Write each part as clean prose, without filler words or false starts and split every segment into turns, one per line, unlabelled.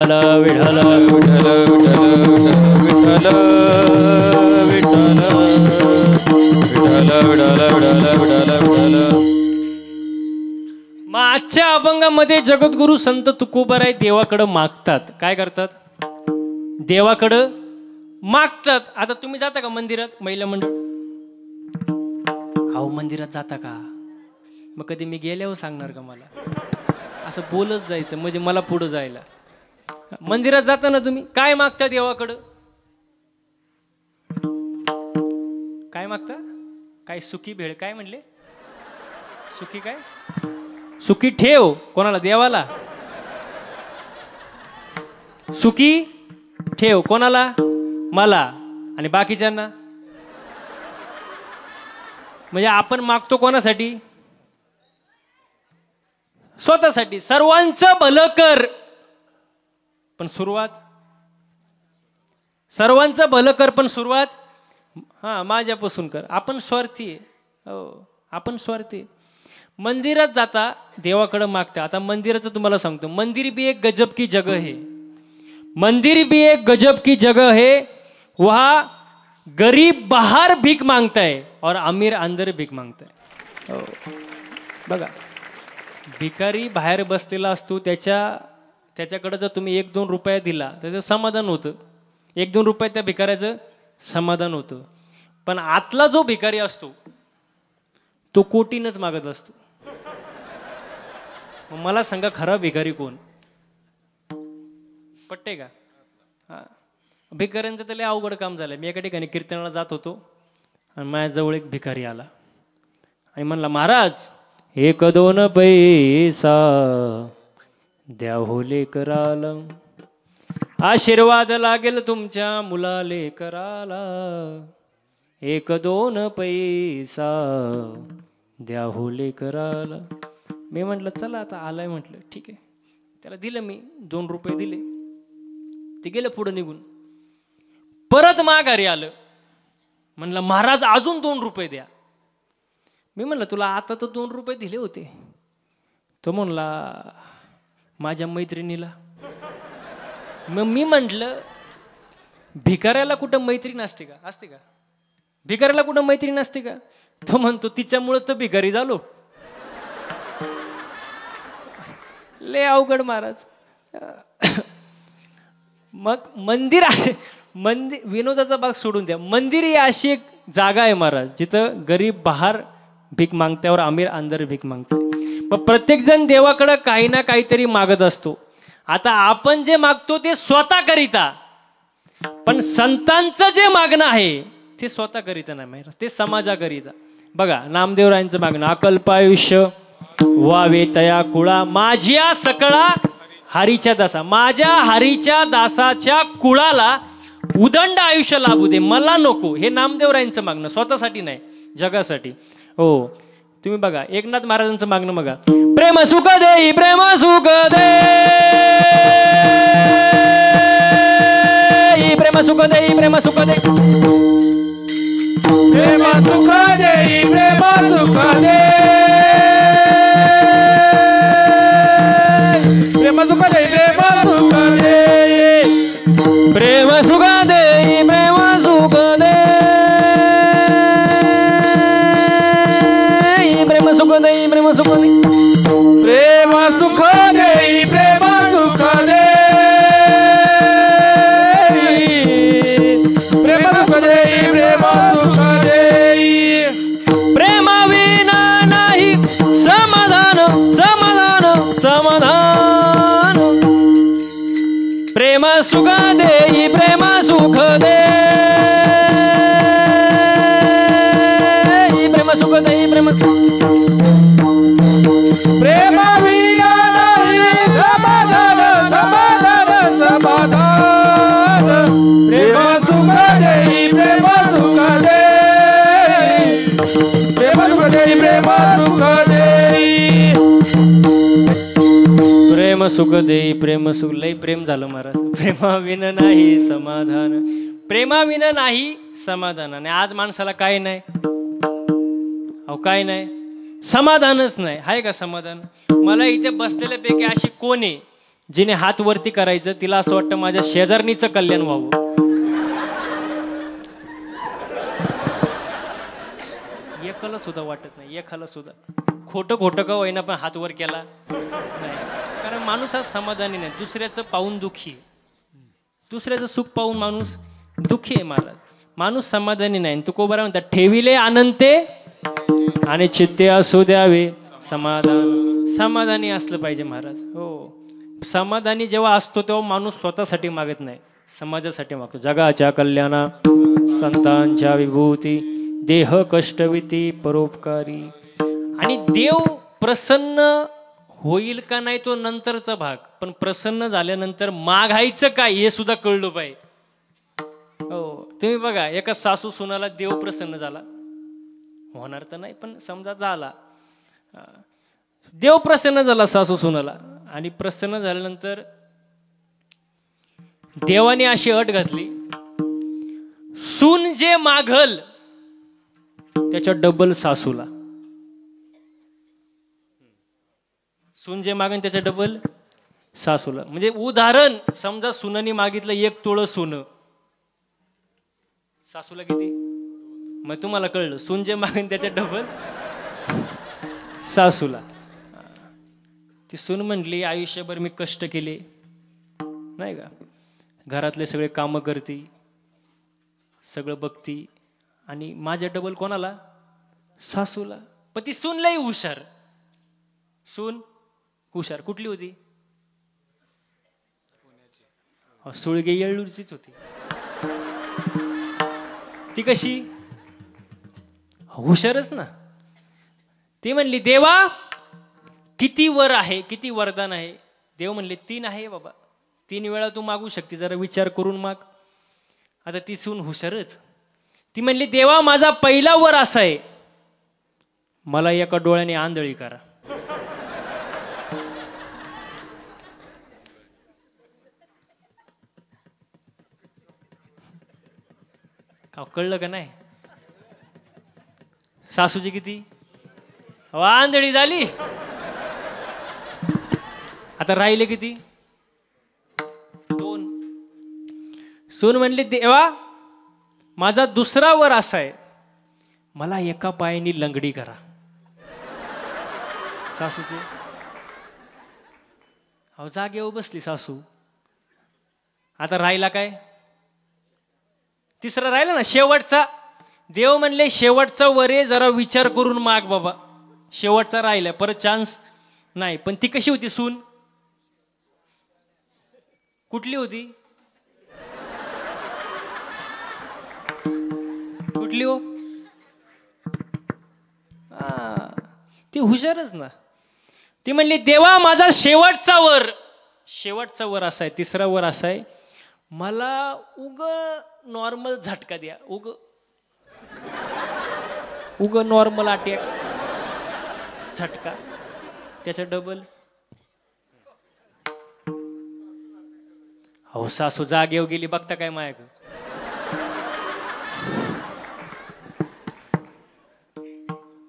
विठ्ठल विठ्ठल विठ्ठल विठ्ठल मग आजच्या अभंगामध्ये जगद्गुरु संत तुकोबाराय देवाकडे मागतात. काय करतात? देवाकडे मागतात. आता तुम्ही जाता का मंदिरात? महिला मंडळ अहो मंदिरात जाता का? मग कधी मी गेल्यावर सांगणार का मला? असं बोलत जायचं म्हणजे मला पुढे जायला. मंदिरात जाता ना तुम्ही, काय मागता देवाकडं? काय मागता? काय सुखी भेळ? काय म्हणले? सुखी काय? सुखी ठेव. कोणाला? देवाला. सुखी ठेव कोणाला? मला. आणि बाकीच्यांना? म्हणजे आपण मागतो कोणासाठी? स्वतःसाठी. सर्वांचं भलं कर, पण सुरुवात सर्वांचं भलं कर पण सुरुवात माझ्यापासून कर. आपण स्वार्थी आहे. हो, आपण स्वार्थी. मंदिरात जाता, देवाकडे मागता. आता मंदिराचं तुम्हाला सांगतो, मंदिर भी एक गजब की जगह है. मंदिर भी एक गजब की जगह है. वहाँ गरीब बाहर भीख मांगता है और अमीर अंदर भीख मांगता है. हो बघा, भिकारी बाहेर बसलेला असतो, त्याच्याकडे जर तुम्ही 1-2 रुपये दिला त्याचं समाधान होतं. 1-2 रुपये त्या भिकाऱ्याचं समाधान होतं. पण आतला जो भिकारी असतो तो कोटीनच मागत असतो. मग मला सांगा, खरा भिकारी कोण? पटते का? हा, भिकाऱ्यांचं तर लय अवघड काम झालं. मी एका ठिकाणी कीर्तनाला जात होतो आणि माझ्याजवळ एक भिकारी आला आणि म्हणला, महाराज 1-2 पैसा द्या हो लेकराला, आशीर्वाद लागेल तुमच्या मुला लेकराला. 1-2 पैसा द्या हो लेकराला. मी म्हटलं चला आता आलाय, म्हटलं ठीक आहे. त्याला दिलं मी 2 रुपये दिले. ते गेलं पुढे निघून. परत माघारी आलं. म्हणलं महाराज अजून 2 रुपये द्या. मी म्हणलं तुला आता तर 2 रुपये दिले होते. तो म्हणला माझ्या मैत्रिणीला. मग मी म्हटलं भिकाऱ्याला कुठं मैत्रीण असते का? असते का? भिकाऱ्याला कुठं मैत्रीण असते का? तो म्हणतो तिच्यामुळे तर भिकारी झालो. लय अवघड महाराज. मग मंदिर विनोदाचा भाग सोडून द्या. मंदिर ही अशी एक जागा आहे महाराज, जिथं गरीब बाहेर भीक मागत्यावर अमीर अंदर भीक मागते. मग प्रत्येक जण देवाकडे काही ना काहीतरी मागत असतो. आता आपण जे मागतो ते स्वतः करिता, पण संतांचं जे मागणं आहे ते स्वतः करिता नाही महाराज, ते समाजाकरिता. बघा नामदेवरायांचं मागणं, अकल्पायुष्य वावे तया कुळा, माझ्या सकळा हरीच्या दासा. माझ्या हरीच्या दासाच्या कुळाला उदंड आयुष्य लाभू दे, मला नको. हे नामदेवरायांचं मागणं, स्वतःसाठी नाही, जगासाठी. हो, तुम्ही बघा एकनाथ महाराजांचं मागणं बघा, प्रेम सुख दे, प्रेम सुख दे, प्रेम सुख दे, प्रेम सुख दे,
प्रेम सुख दे, प्रेम सुख दे, प्रेम सुख दे, प्रेम सुख दे,
प्रेम सुख दे, प्रेम सुख दे, प्रेम सुख दे, प्रेम सुख दे,
प्रेम सुख दे, प्रेम सुख दे, प्रेम सुख दे, प्रेम सुख दे,
प्रेम विना नाही समाधान, समाधान, समाधान. प्रेम सुख दे, प्रेम सुख दे, प्रेम सुख दे, प्रेम
प्रेम विना नाही समाधान, समाधान, समाधान. प्रेम सुख दे, प्रेम सुख दे, प्रेम सुख दे, प्रेम सुख दे,
प्रेम सुख दे, प्रेम सुख. लय प्रेम झालं महाराज. प्रेमाविन नाही समाधान, प्रेमाविन नाही समाधान. आणि आज माणसाला काय नाही, अहो काय नाही, समाधानच नाही. आहे का समाधान? मला इथे बसलेल्यापैकी अशी कोण आहे जिने हात वरती करायचं तिला असं वाटतं माझ्या शेजारणीचं कल्याण व्हावं. एकाला सुद्धा वाटत नाही, एकाला सुद्धा. खोटं खोटं का होईना पण हात वर केला नाही. कारण माणूस हा समाधानी नाही, दुसऱ्याचं पाहून दुःखी, दुसऱ्याचं सुख पाहून माणूस दुःखी आहे. महाराज माणूस समाधानी नाही. तुकोबरा म्हणतात ठेविले आनंते आणि चित्ते असू द्यावे समाधान. समाधानी असलं पाहिजे महाराज. हो, समाधानी जेव्हा असतो तेव्हा माणूस स्वतःसाठी मागत नाही, समाजासाठी मागतो. जगाच्या कल्याणा संतांच्या विभूती देह कष्टविती परोपकारी. आणि देव प्रसन्न होईल का नाही तो नंतरचा भाग, पण प्रसन्न झाल्यानंतर मागायचं काय हे सुद्धा कळलं पाहिजे. हो, तुम्ही बघा एका सासू सुनाला देव प्रसन्न झाला, होणार तर नाही पण समजा झाला, देव प्रसन्न झाला सासू सुनाला. आणि प्रसन्न झाल्यानंतर देवाने अशी अट घातली, सून जे मागल त्याच्या डबल सासूला. सून जे मागन त्याच्या डबल सासूला. म्हणजे उदाहरण समजा सुनानी मागितलं 1 तोळं सोनं, सासूला किती? मग तुम्हाला कळलं, सून जे मागन त्याच्या डबल सासूला. ती सून म्हणली आयुष्यभर मी कष्ट केले नाही का, घरातले सगळे कामं करते, सगळं बघती, आणि माझ्या डबल कोणाला? सासूला. पण ती सून लई हुशार. सून हुशार कुठली होती? सुळगे येळूरचीच होती. ती कशी? हुशारच ना. ती म्हणली देवा किती वर आहे, किती वरदान आहे? देव म्हणले 3 आहे बाबा, 3 वेळा तू मागू शकते, जरा विचार करून माग. आता ती सून हुशारच. ती म्हणली देवा माझा पहिला वर असा आहे, मला एका डोळ्याने आंधळी करा. कळलं का नाही? सासूची किती? आंधळी झाली. आता राहिले किती? 2. सून म्हणली देवा माझा दुसरा वर असा आहे, मला एका पायाने लंगडी करा. सासूची जागेवर बसली सासू. आता राहिला काय? तिसरा राहिला ना, शेवटचा. देव म्हणले शेवटचा वरे जरा विचार करून माग बाबा, शेवटचा राहिला, परत चान्स नाही. पण ती कशी होती सून? कुठली होती? कुठली हो? ती हुशारच ना. ती म्हणली देवा माझा शेवटचा वर असा आहे, तिसरा वर असा आहे, मला उग नॉर्मल झटका द्या, उग नॉर्मल अटॅक झटका, त्याच्या डबल. अहो सासू जागेवर गेली, बघता काय मायक.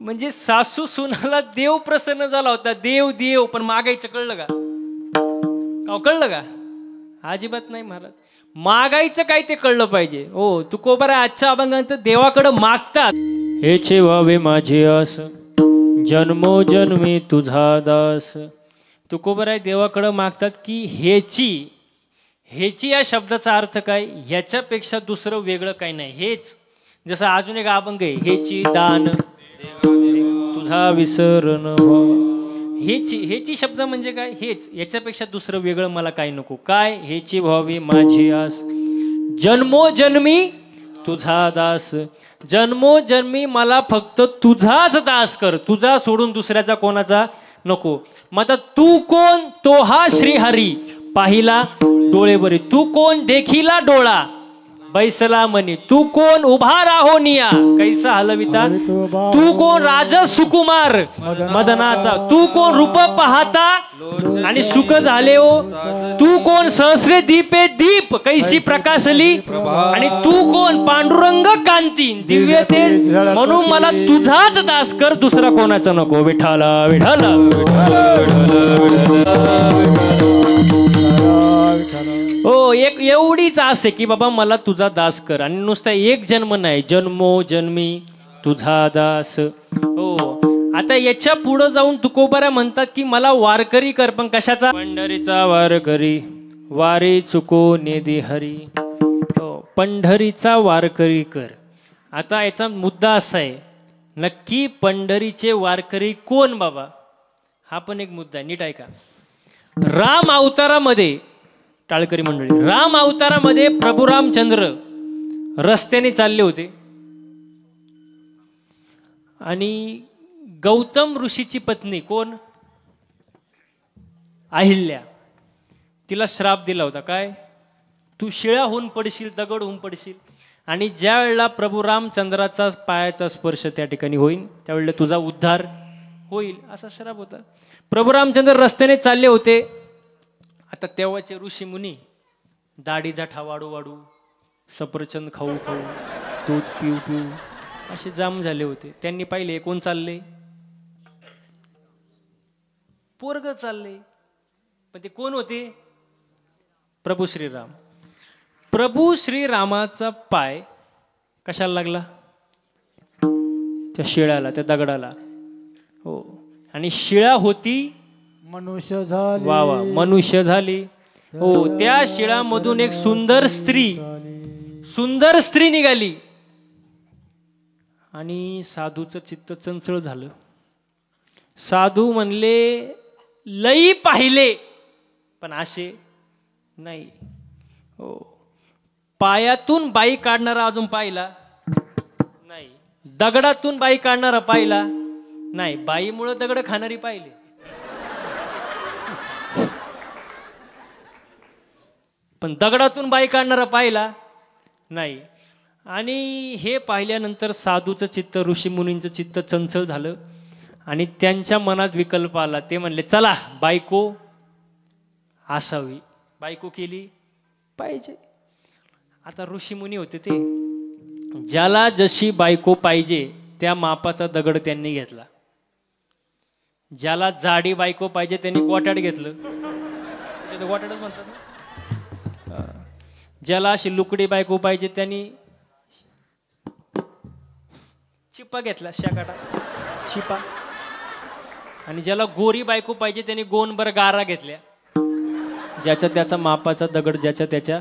म्हणजे सासू सुनाला देव प्रसन्न झाला होता, देव पण मागायचं कळलं का? कळलं का? अजिबात नाही महाराज. मागायचं काय ते कळलं पाहिजे. हो, तुकोबरा आजच्या अभंगात देवाकडे मागतात, हेचे व्हावे माझे आस जन्मोजन्मी तुझा दास. तुकोबरा देवाकडे मागतात की हेची या शब्दाचा अर्थ काय? ह्याच्यापेक्षा दुसरं वेगळं काही नाही. हेच जसं अजून एक अभंग आहे, हेची दान तुझा विसरण व्हावा. हेची शब्द म्हणजे काय? हेच, याच्यापेक्षा दुसरं वेगळं मला काही नको. काय? हेची व्हावी माझी आस जन्मोजन्मी तुझा दास. जन्मोजन्मी मला फक्त तुझाच दास कर, तुझा सोडून दुसऱ्याचा कोणाचा नको. मग आता तू कोण? तो हा श्रीहरी पाहिला डोळे बरे. तू कोण? देखिला डोळा बैसला मनी. तू कोण? उभा राहोनिया कैसा हलविता. तू कोण? राज सुकुमार मदनाचा. तू कोण? रूप पाहता आणि सुख झाले हो. तू कोण? सहस्रे दीपे दीप कैसी प्रकाशली. आणि तू कोण? पांडुरंग कांती दिव्य तेज. म्हणून मला तुझाच दास कर, दुसरा कोणाचा नको. विठाला विठाला. हो, एक एवढीच आस आहे की बाबा मला तुझा दास कर. आणि नुसता एक जन्म नाही, जन्मो जन्मी तुझा दास. हो, आता याच्या पुढं जाऊन तुकोबारा म्हणतात की मला वारकरी कर. पण कशाचा? पंढरीचा वारकरी, वारी चुको नेदी हरी. हो, पंढरीचा वारकरी कर. आता याचा मुद्दा असा आहे, नक्की पंढरीचे वारकरी कोण बाबा? हा पण एक मुद्दा आहे, नीट ऐका. राम अवतारामध्ये, टाळकरी मंडळी, राम अवतारामध्ये प्रभू रामचंद्र रस्त्याने चालले होते आणि गौतम ऋषीची पत्नी कोण? अहिल्या. तिला श्राप दिला होता, काय? तू शिळा होऊन पडशील, दगड होऊन पडशील. आणि ज्या वेळेला प्रभू रामचंद्राचा पायाचा स्पर्श त्या ठिकाणी होईल त्यावेळेला तुझा उद्धार होईल, असा श्राप होता. प्रभू रामचंद्र रस्त्याने चालले होते. आता तेव्हाचे ऋषी मुनी दाढीचा ठा वाढू वाढू, सफरचंद खाऊ खाऊ, दूध पिऊ पिऊ असे जाम झाले होते. त्यांनी पाहिले कोण चालले? पोरग चालले. पण ते कोण होते? प्रभू श्रीराम. प्रभू श्रीरामाचा पाय कशाला लागला? त्या शिळ्याला, त्या दगडाला. हो, आणि शिळा होती
मनुष्य झाली.
वा वा, मनुष्य झाली. हो, त्या शिळामधून एक सुंदर स्त्री निघाली. आणि साधूचं चित्त चंचळ झालं. साधू म्हणले लई पाहिले पण असे नाही. हो, पायातून बाई काढणारा अजून पाहिला नाही, दगडातून बाई काढणारा पाहिला नाही, बाईमुळे दगड खाणारी पाहिले. पण दगडातून बाई काढणारा पाहिला नाही. आणि हे पाहिल्यानंतर साधूचं चित्त, ऋषी मुनींचं चित्त चंचल झालं आणि त्यांच्या मनात विकल्प आला. ते म्हणले चला बायको असावी, बायको केली पाहिजे. आता ऋषी मुनी होते ते, ज्याला जशी बायको पाहिजे त्या मापाचा दगड त्यांनी घेतला. ज्याला जाडी बायको पाहिजे त्यांनी गोटाड घेतलं, गोटाडच म्हणतात ना. ज्याला अशी लुकडी बायको पाहिजे त्यांनी चिपा घेतला, शाकाटा चिपा. आणि ज्याला गोरी बायको पाहिजे त्यांनी गोनभर गारा घेतल्या. ज्याच्या त्याचा मापाचा दगड ज्याच्या त्याच्या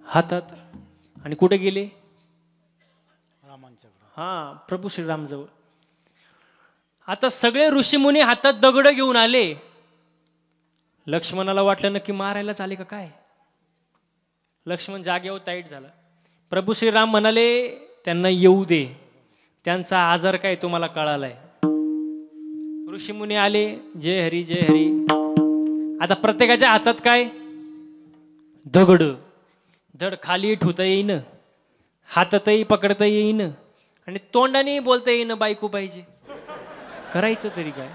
हातात. आणि कुठे गेले? हा, प्रभू श्रीराम जवळ. आता सगळे ऋषीमुनी हातात दगड घेऊन आले. लक्ष्मणाला वाटलं नक्की मारायलाच आले का काय. लक्ष्मण जागेवर ताईट झाला. प्रभू श्रीराम म्हणाले त्यांना येऊ दे, त्यांचा आजार काय तुम्हाला कळालाय. ऋषीमुनी आले, जय हरी जय हरी. आता प्रत्येकाच्या हातात काय? दगड. धड खाली ठेवता येईन, हातातही पकडता येईन आणि तोंडाने बोलता येईन बायको पाहिजे. करायचं तरी काय?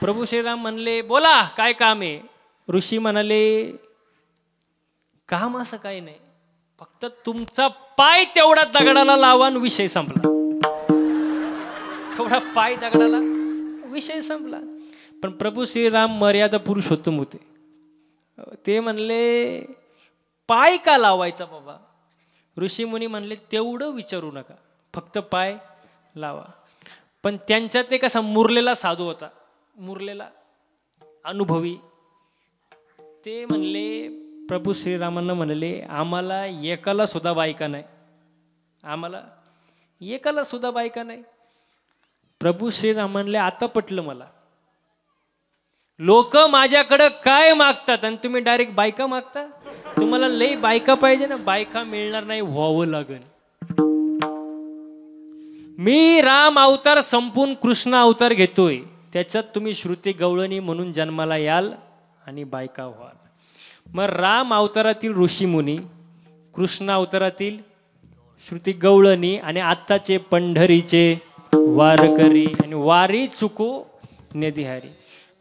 प्रभू श्रीराम म्हणले बोला काय काम आहे. ऋषी म्हणाले काम असं काही नाही, फक्त तुमचा पाय तेवढा दगडाला लावा आणि विषय संपला. तेवढा पाय दगडाला, विषय संपला. पण प्रभू श्रीराम मर्यादा पुरुषोत्तम होते. ते म्हणले पाय का लावायचा बाबा. ऋषी मुनी म्हणले तेवढं विचारू नका, फक्त पाय लावा. पण त्यांच्यात एक असा मुरलेला साधू होता, मुरलेला अनुभवी. ते म्हणले प्रभू श्रीरामांना म्हणले आम्हाला एकाला सुद्धा बायका नाही, आम्हाला एकाला सुद्धा बायका नाही. प्रभू श्रीराम म्हणले आता पटलं मला. लोक माझ्याकडं काय मागतात आणि तुम्ही डायरेक्ट बायका मागता. तुम्हाला लई बायका पाहिजे ना, बायका मिळणार नाही, व्हावं लागेल. मी राम अवतार संपून कृष्ण अवतार घेतोय, त्याच्यात तुम्ही श्रुती गवळणी म्हणून जन्माला याल आणि बायका व्हाल. मग राम अवतारातील ऋषी मुनी, कृष्ण अवतारातील श्रुती गवळणी आणि आत्ताचे पंढरीचे वारकरी आणि वारी चुको नेदिहारी.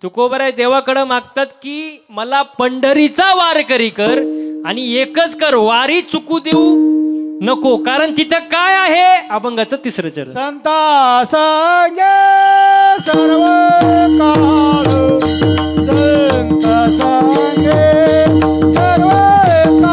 तुकोबराय देवाकडे मागतात की मला पंढरीचा वारकरी कर आणि एकच कर, वारी चुकू देऊ नको. कारण तिथं काय आहे? अभंगाचं तिसरं चरण.
संता संगे सर्व काळ, संत संगे सर्व काळ.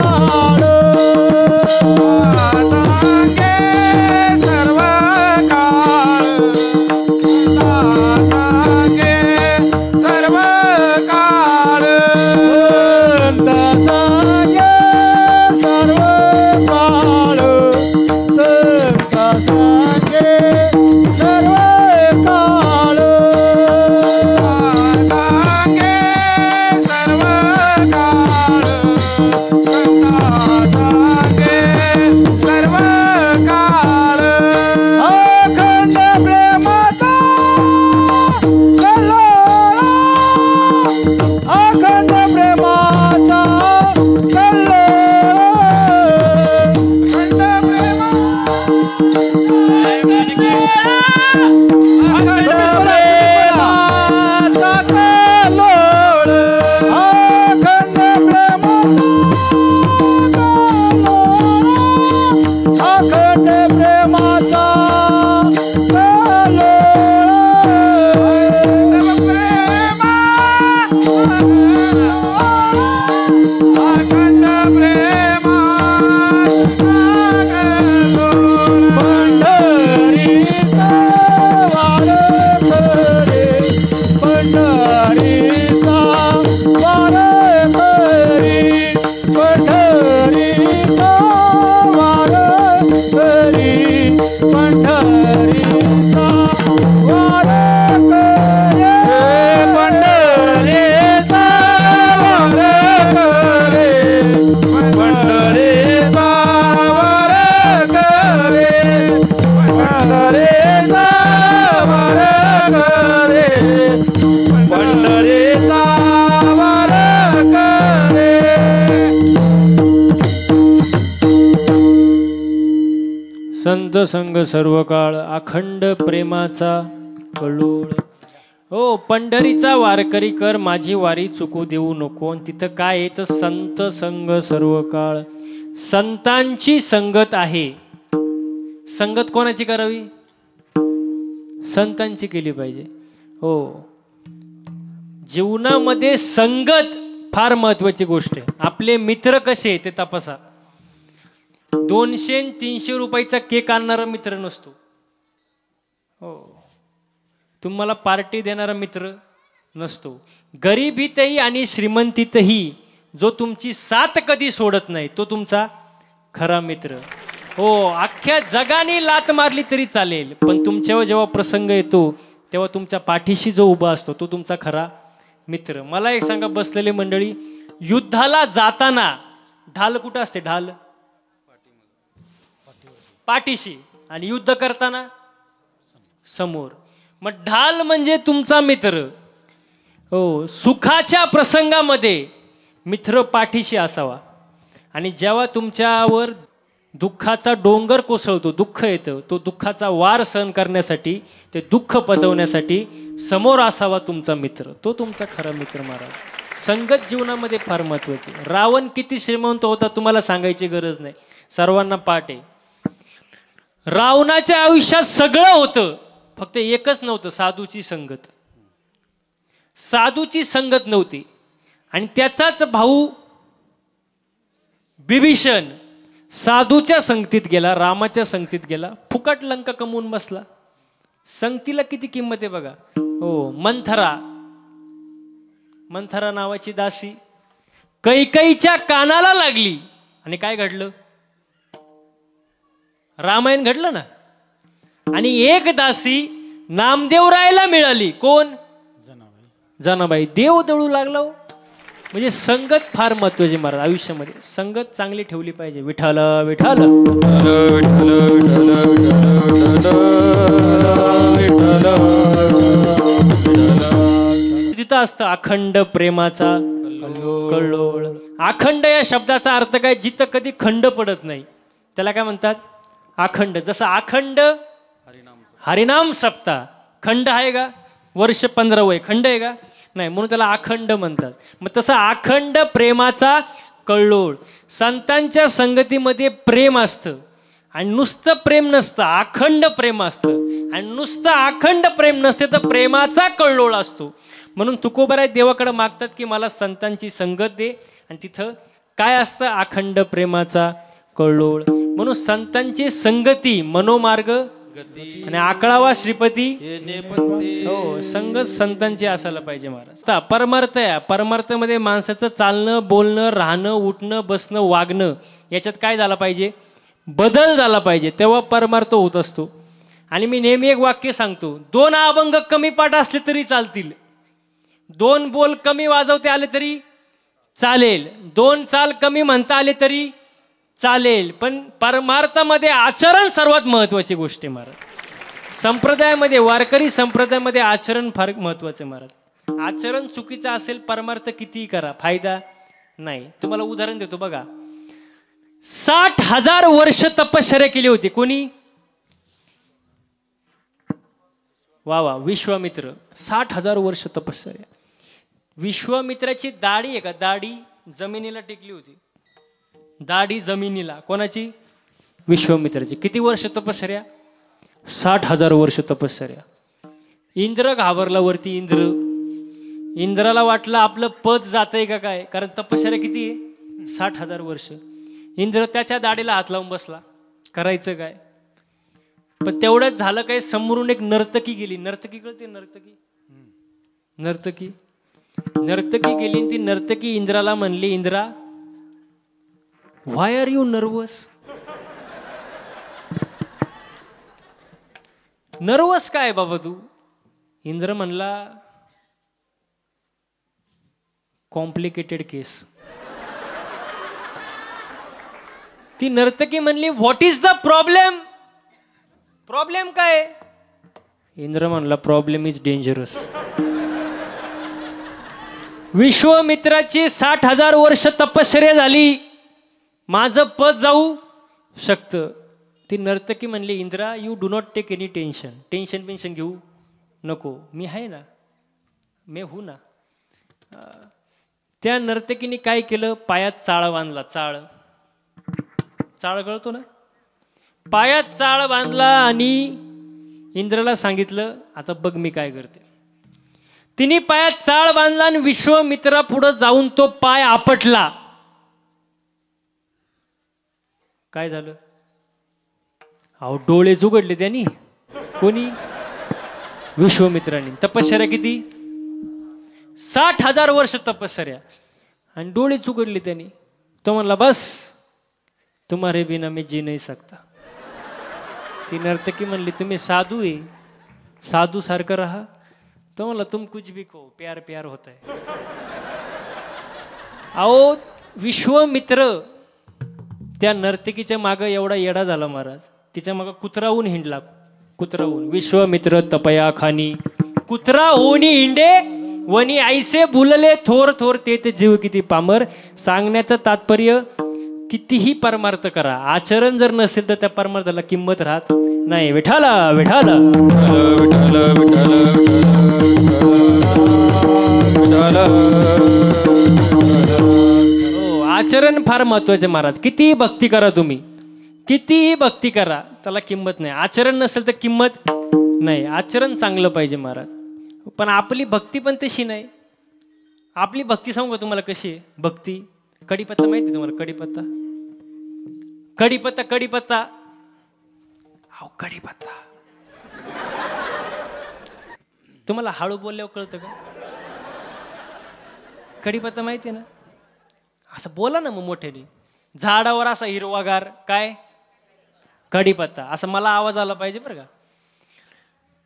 संत संग सर्व काळ अखंड प्रेमाचा कळोळ. हो, पंढरीचा वारकरी कर माझी वारी चुकू देऊ नको. तिथं काय आहे तर संत संग सर्व काळ. संतांची संगत आहे. संगत कोणाची करावी? संतांची केली पाहिजे. हो, जीवनामध्ये संगत फार महत्वाची गोष्ट आहे. आपले मित्र कसे ते तपासा. 200-300 रुपयाचा केक आणणारा मित्र नसतो. हो, तुम्हाला पार्टी देणारा मित्र नसतो. गरिबीतही आणि श्रीमंतीतही जो तुमची साथ कधी सोडत नाही तो तुमचा खरा मित्र. हो, अख्ख्या जगाने लात मारली तरी चालेल, पण तुमच्यावर जेव्हा प्रसंग येतो तेव्हा तुमच्या पाठीशी जो उभा असतो तो तुमचा खरा मित्र. मला एक सांगा, बसलेली मंडळी, युद्धाला जाताना ढाल कुठं असते? ढाल पाठीशी, आणि युद्ध करताना समोर. मग ढाल म्हणजे तुमचा मित्र. हो, सुखाच्या प्रसंगामध्ये मित्र पाठीशी असावा, आणि जेव्हा तुमच्यावर दुःखाचा डोंगर कोसळतो, दुःख येतं, तो दुःखाचा वार सहन करण्यासाठी, ते दुःख पचवण्यासाठी समोर असावा तुमचा मित्र. तो तुमचा खरा मित्र महाराज. संगत जीवनामध्ये फार महत्वाची. रावण किती श्रीमंत होता तुम्हाला सांगायची गरज नाही, सर्वांना पाठ आहे. रावणाच्या आयुष्यात सगळं होतं, फक्त एकच नव्हतं, साधूची संगत. साधूची संगत नव्हती, आणि त्याचाच भाऊ बिभीषण साधूच्या संगतीत गेला, रामाच्या संगतीत गेला, फुकट लंका कमवून बसला. संगतीला किती किंमत आहे बघा. हो, मंथरा नावाची दासी कैकेयीच्या कानाला लागली, आणि काय घडलं? रामायण घडलं ना. आणि एक दासी नामदेवरायला मिळाली. कोण? जनाबाई. देव दळू लागला. म्हणजे संगत फार महत्वाची महाराज आयुष्यामध्ये. संगत चांगली ठेवली पाहिजे. विठाल विठाल तिथं असतं अखंड प्रेमाचा कल्लोळ. अखंड या शब्दाचा अर्थ काय? जिथं कधी खंड पडत नाही त्याला काय म्हणतात? अखंड. जसं अखंड हरिनाम सप्ताह, खंड आहे का? वर्ष 15 वय खंड आहे का? नाही, म्हणून त्याला अखंड म्हणतात. मग तसं अखंड प्रेमाचा कल्लोळ. संतांच्या संगतीमध्ये प्रेम असतं, आणि नुसतं प्रेम नसतं, अखंड प्रेम असतं. आणि नुसतं अखंड प्रेम नसते तर प्रेमाचा कल्लोळ असतो. म्हणून तुकोबाराय देवाकडे मागतात की मला संतांची संगत दे, आणि तिथं काय असतं? अखंड प्रेमाचा कल्लोळ. म्हणून संतांची संगती मनोमार्ग आणि आकळावा श्रीपती. हो, संगत संतांची असायला पाहिजे महाराज. परमार्थ आहे. परमार्थामध्ये माणसाचं चालणं, बोलणं, राहणं, उठणं, बसणं, वागणं याच्यात काय झालं पाहिजे? बदल झाला पाहिजे, तेव्हा परमार्थ होत असतो. आणि मी नेहमी एक वाक्य सांगतो, 2 अभंग कमी पाठ असले तरी चालतील, 2 बोल कमी वाजवते आले तरी चालेल, 2 चाल कमी म्हणता आले तरी चालेल, पण परमार्थामध्ये आचरण सर्वात महत्वाची गोष्ट आहे महाराज. संप्रदायामध्ये, वारकरी संप्रदायामध्ये आचरण फार महत्वाचं आहे महाराज. आचरण चुकीचं असेल, परमार्थ कितीही करा, फायदा नाही. तुम्हाला उदाहरण देतो बघा. 60,000 वर्ष तपश्चर्या केली होती. कोणी? वा, विश्वामित्र. 60,000 वर्ष तपश्चर्या. विश्वामित्राची दाढी आहे का? दाढी जमिनीला टेकली होती. दाढी जमिनीला. कोणाची? विश्वामित्राची. किती वर्ष तपश्चर्या? 60,000 वर्ष तपश्चर्या. इंद्र घाबरला वरती. इंद्राला वाटलं आपलं पद जातंय का काय, कारण तपश्चर्या किती आहे? 60,000 वर्ष. इंद्र त्याच्या दाढीला हात लावून बसला, करायचं काय? पण तेवढंच झालं काय, समोरून एक नर्तकी गेली. नर्तकी कळते? नर्तकी गेली. ती नर्तकी इंद्राला म्हणली, इंद्रा, व्हाय आर यू नर्वस? नर्वस काय बाबा तू? इंद्र म्हणला, कॉम्प्लिकेटेड केस. ती नर्तकी म्हणली, what is the problem? Problem काय? इंद्र म्हणला, प्रॉब्लेम इज डेंजरस. विश्वामित्राची 60,000 वर्ष तपश्चर्या झाली, माझं पद जाऊ शकतं. ती नर्तकी म्हणली, Indra you do not take any tension घेऊ नको, मी आहे ना, मी हू ना. त्या नर्तकीने काय केलं, पायात चाळ बांधला. चाळ कळतो ना, पायात चाळ बांधला आणि इंद्राला सांगितलं, आता बघ मी काय करते. तिने पायात चाळ बांधला आणि विश्वामित्रा पुढे जाऊन तो पाय आपटला. काय झालं, अहो डोळेच उघडले त्यांनी. कोणी, विश्वामित्रांनी. तपश्चर्या किती, 60,000 वर्ष तपश्चर्या, आणि डोळेच उघडले त्यांनी. तो म्हणला, बस तुम्हारे बिना मी जी नहीं सकता. ती नर्तकी म्हणली, तुम्ही साधू आहे, साधू सारखं राहा. तो म्हणला, तुम कुछ भी कहो, प्यार प्यार होता है. अहो विश्वामित्र त्या नर्तकीच्या मागं एवढा येडा झाला महाराज, तिच्या मागं कुत्राहून हिंडला. कुत्राहून. विश्वामित्र तपया खानी कुत्रा होनी हिंडे वनी ऐसे बुलले थोर थोर ते जीव किती पामर. सांगण्याचं तात्पर्य, कितीही परमार्थ करा, आचरण जर नसेल तर त्या परमार्थाला किंमत राहत नाही. विठाला विठाला हो, आचरण फार महत्वाचे महाराज. कितीही भक्ती करा तुम्ही, कितीही भक्ती करा, त्याला किंमत नाही. आचरण नसेल तर किंमत नाही. आचरण चांगलं पाहिजे महाराज. पण आपली भक्ती पण तशी नाही. आपली भक्ती सांगू का तुम्हाला कशी आहे भक्ती. कढीपत्ता माहिती तुम्हाला, कढीपत्ता, कढीपत्ता, कढीपत्ता, अहो कढीपत्ता तुम्हाला हळू बोलल्यावर कळतं का. कढीपत्ता माहिती आहे ना, असं बोला ना मग मोठ्याने. झाडावर असा हिरवागार काय, कढीपत्ता. असं मला आवाज आला पाहिजे बरं का.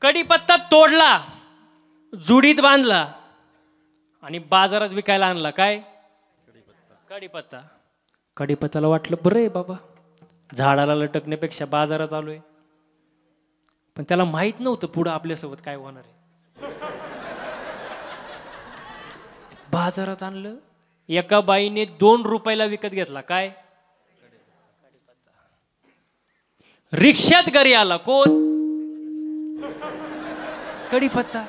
कढीपत्ता तोडला, जुडीत बांधला आणि बाजारात विकायला आणला. काय, कढीपत्ता. कढीपत्ताला वाटलं, बरं आहे बाबा, झाडाला लटकण्यापेक्षा बाजारात आलोय. पण त्याला माहित नव्हतं पुढं आपल्यासोबत काय होणार आहे. बाजारात आणलं, एका बाईने 2 रुपयाला विकत घेतला. काय, रिक्षात घरी आला कोण, कढीपत्ता.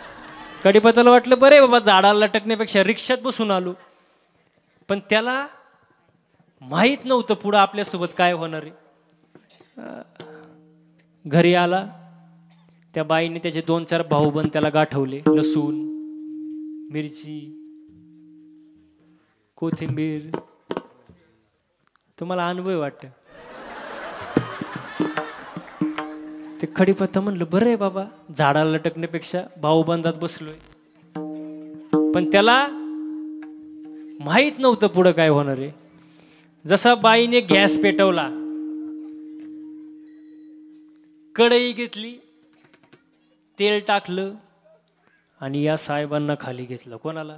कढीपत्ताला वाटलं, बरे बाबा, झाडाला लटकण्यापेक्षा रिक्षात बसून आलो. पण त्याला माहित नव्हतं पुढं आपल्यासोबत काय होणार आहे. घरी आला, त्या बाईने त्याचे 2-4 भाऊबंद त्याला गाठवले. लसूण, मिरची, कोथिंबीर. तुम्हाला अनुभव वाटत. ते कढीपत्ता म्हणलं, बरं आहे बाबा, झाडाला लटकण्यापेक्षा भाऊबंदात बसलोय. पण त्याला माहित नव्हतं पुढं काय होणार आहे. जसा बाईने गॅस पेटवला, कढई घेतली, तेल टाकलं आणि या साहेबांना खाली घेतलं. कोणाला,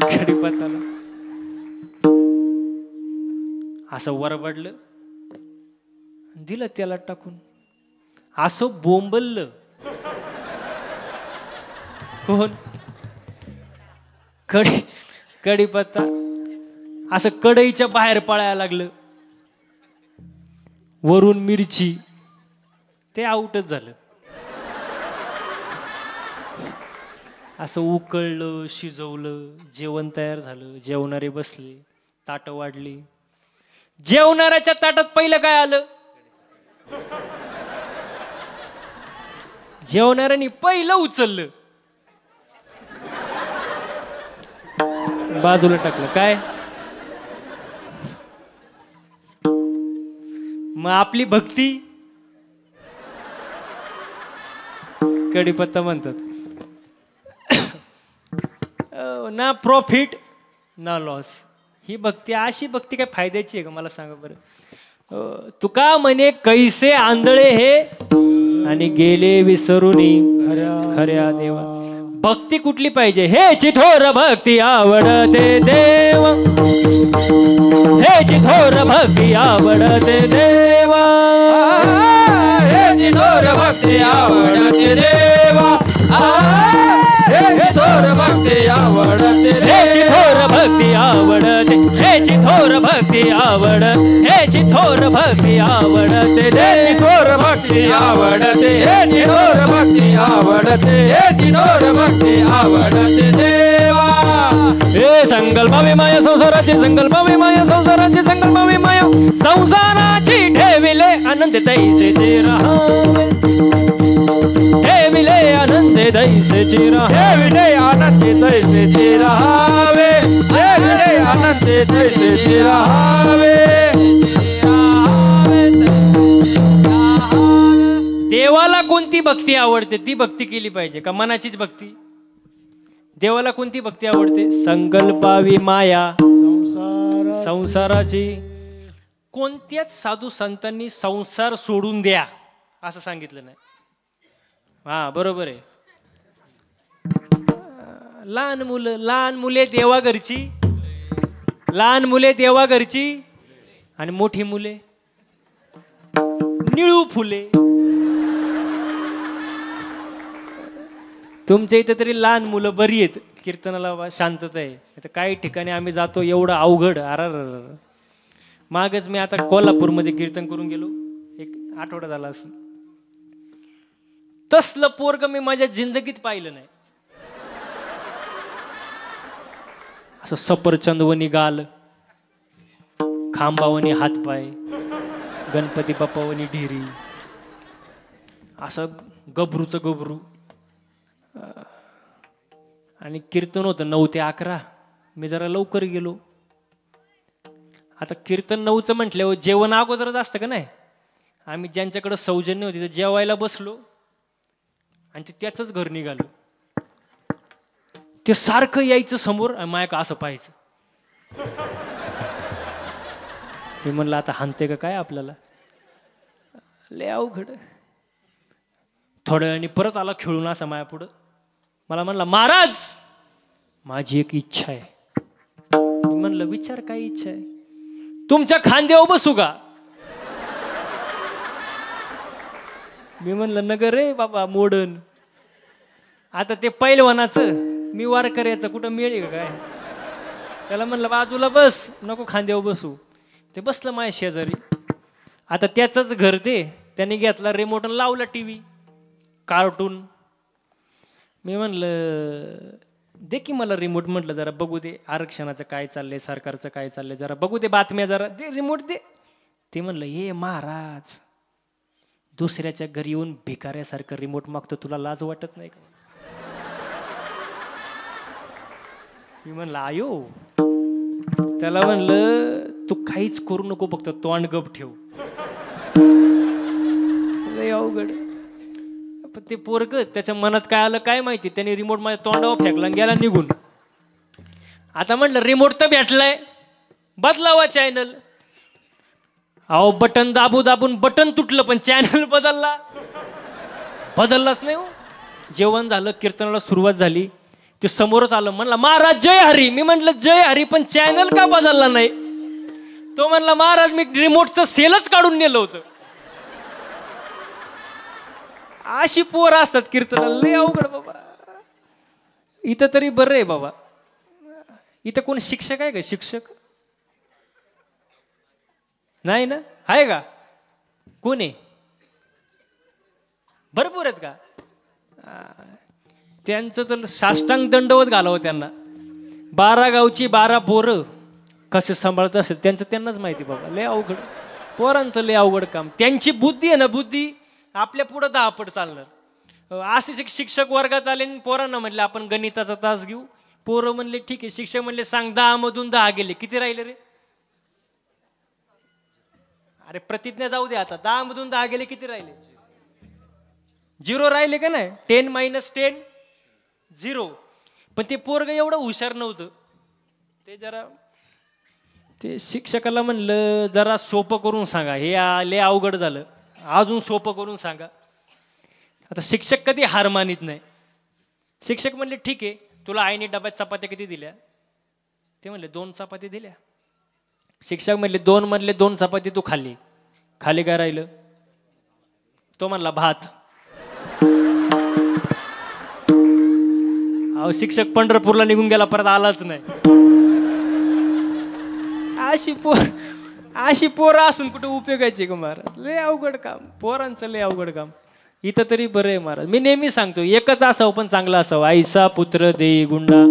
कढीपत्ताला. असं वरबडलं, दिलं तेलात टाकून. असं बोंबललं कोण, कढीपत्ता. असं कढईच्या बाहेर पळायला लागलं. वरून मिरची, ते आउटच झालं. असं उकळलं, शिजवलं, जेवण तयार झालं. जेवणारे बसले, ताटं वाढली. जेवणाऱ्याच्या ताटात पहिलं काय आलं, जेवणाऱ्यांनी पहिलं उचललं, बाजूला टाकलं. काय, मग आपली भक्ती, कढीपत्ता म्हणतात, ना प्रॉफिट ना लॉस. ही भक्ती, अशी भक्ती काय फायद्याची आहे का मला सांगा बरं. तुका म्हणे, कैसे आंधळे हे आणि गेले विसरूनी खऱ्या देवा. भक्ती कुठली पाहिजे, हे चिठोर भक्ती आवडते देवा, हे चिठोर भक्ती आवडते देवा, हे चिठोर भक्ती आवडते देवा, हे चिठोर भक्ती आवडते, हे चिठोर भक्ती आवडते हेची थोर भक्ती आवड, हेची थोर भक्ती आवडते,
हेची थोर भक्ती आवडते, हेची थोर भक्ती आवडते, हेची थोर भक्ती आवडते देवा.
हे संकल्पावी माया संसाराची, संकल्पावी माया संसाराची, संकल्पावी माया संसाराची, ठेविले आनंद तैसेची राहावे, ठेविले आनंद तैसेची राहावे,
ठेविले आनंदी तैसेची राहावे, ठेविले आनंदी तैसेची राहावे.
देवाला कोणती भक्ती आवडते ती भक्ती केली पाहिजे का मनाचीच भक्ती? देवाला कोणती भक्ती आवडते? संकल्पावी माया संसाराची. कोणत्याच साधू संतांनी संसार सोडून द्या असं सांगितलं नाही. हा बरोबर आहे. लहान मुले देवा घरची, लहान मुले देवा घरची आणि मोठी मुले निळू फुले. तुमच्या इथे तरी लहान मुलं बरी आहेत, कीर्तनाला शांतता आहे. इथं काही ठिकाणी आम्ही जातो एवढं अवघड. मागच मी आता कोल्हापूरमध्ये कीर्तन करून गेलो, एक आठवडा झाला असं. तसलं पोरग मी माझ्या जिंदगीत पाहिलं नाही. असं सफरचंदवनी गाल, खांबावनी हातपाय, गणपती बाप्पावनी ढिरी, असं गबरूचं गबरू. आणि कीर्तन होतं 9 ते 11. मी जरा लवकर गेलो. आता कीर्तन 9चं म्हटल्यावर जेवण अगोदरच असतं का नाही. आम्ही ज्यांच्याकडे सौजन्य होती तर जेवायला बसलो आणि ते त्याचंच घर निघालो. ते सारखं यायचं समोर आणि मायका असं पाहायचं. मी म्हणलं आता हानते का काय आपल्याला, लय अवघड. थोड्या वेळाने परत आला खेळून असा माया पुढं. मला म्हणला महाराज माझी एक इच्छा आहे. मी म्हणलं विचार काय इच्छा आहे? तुमच्या खांद्यावर बसू का? मी म्हणलं नगर रे बाबा मोडन. आता ते पैलवानाचं मी वारकऱ्याचं कुठं मिळेल का काय? त्याला म्हणलं बाजूला बस, नको खांद्यावर बसू. ते बसलं माझ्या शेजारी. आता त्याचंच घर ते. त्याने घेतला रिमोट आणि लावला टीव्ही, कार्टून. मी म्हणलं दे की मला रिमोट. म्हटलं जरा बघू दे आरक्षणाचं काय चाललंय, सरकारचं काय चाललंय, जरा बघू दे बातम्या, जरा दे रिमोट दे. ते म्हणलं ये महाराज दुसऱ्याच्या घरी येऊन भिकाऱ्यासारखं रिमोट मागतो, तुला लाज वाटत नाही का? मी म्हणलं आयो. त्याला म्हणलं तू काहीच करू नको, फक्त तोंड गप ठेव. लय अवघड. ते पोरगच त्याच्या मनात काय आलं काय माहिती, त्याने रिमोट माझ्या तोंडावर फेकला गेला निघून. आता म्हटलं रिमोट तर भेटलाय, बदलावा चॅनल. अहो बटन दाबून बटन तुटलं पण चॅनल बदललाच नाही हो. जेवण झालं, कीर्तनाला सुरुवात झाली. ते समोरच आलं, म्हणला महाराज जय हरी. मी म्हटलं जय हरी पण चॅनल का बदलला नाही? तो म्हणला महाराज मी रिमोटचं सेलच काढून नेलं होतं. अशी पोर असतात कीर्तनाला, लय अवघड बाबा. इथं तरी बरं आहे बाबा. इथं कोण शिक्षक आहे का? शिक्षक नाही ना? आहे का? कोण आहे? भरपूर आहेत का? त्यांचं तर साष्टांग दंडवत घालावं त्यांना. 12 गावची 12 पोरं कसे सांभाळत असेल त्यांचं त्यांनाच माहिती बाबा. लय अवघड पोरांचं, लय अवघड काम. त्यांची बुद्धी आहे ना, बुद्धी आपल्या पुढं 10 पट चालणार. असे शिक्षक वर्गात आले आणि पोरांना म्हणले आपण गणिताचा तास घेऊ. पोरं म्हणले ठीक आहे. शिक्षक म्हणले सांग 10 मधून 10 गेले, किती राहिले रे? अरे प्रतिज्ञा जाऊ दे आता. 10 मधून 10 गेले, किती राहिले? 0 राहिले का नाही? 10 - 10 0. पण ते पोरग एवढं हुशार नव्हतं. ते शिक्षकाला म्हणलं जरा सोपं करून सांगा, हे लय अवघड झालं, अजून सोपं करून सांगा. आता शिक्षक कधी हार मानित नाही. शिक्षक म्हणले ठीक आहे, तुला आईने डब्यात चपात्या किती दिल्या? ते म्हणले 2 चपाती दिल्या. शिक्षक म्हणले 2 मधले 2 चपाती तू खाल्ली, खाली काय राहिलं? तो म्हणला भात. अहो शिक्षक पंढरपूरला निघून गेला, परत आलाच नाही. अशी पोरं असून कुठे उपयोगायची का महाराज? लय अवघड काम, पोरांचं लय अवघड काम. इथं तरी बरं आहे महाराज. मी नेहमी सांगतो एकच असावं पण चांगला असावं. आईसा पुत्र देई गुंडा,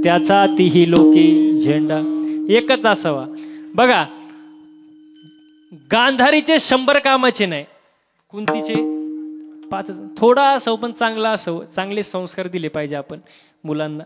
त्याचा तिही लोकी झेंडा. एकच असावा. बघा गांधारीचे 100 कामाचे नाही, कुंतीचे 5. थोडा असावं पण चांगला असावं. चांगले संस्कार दिले पाहिजे आपण मुलांना.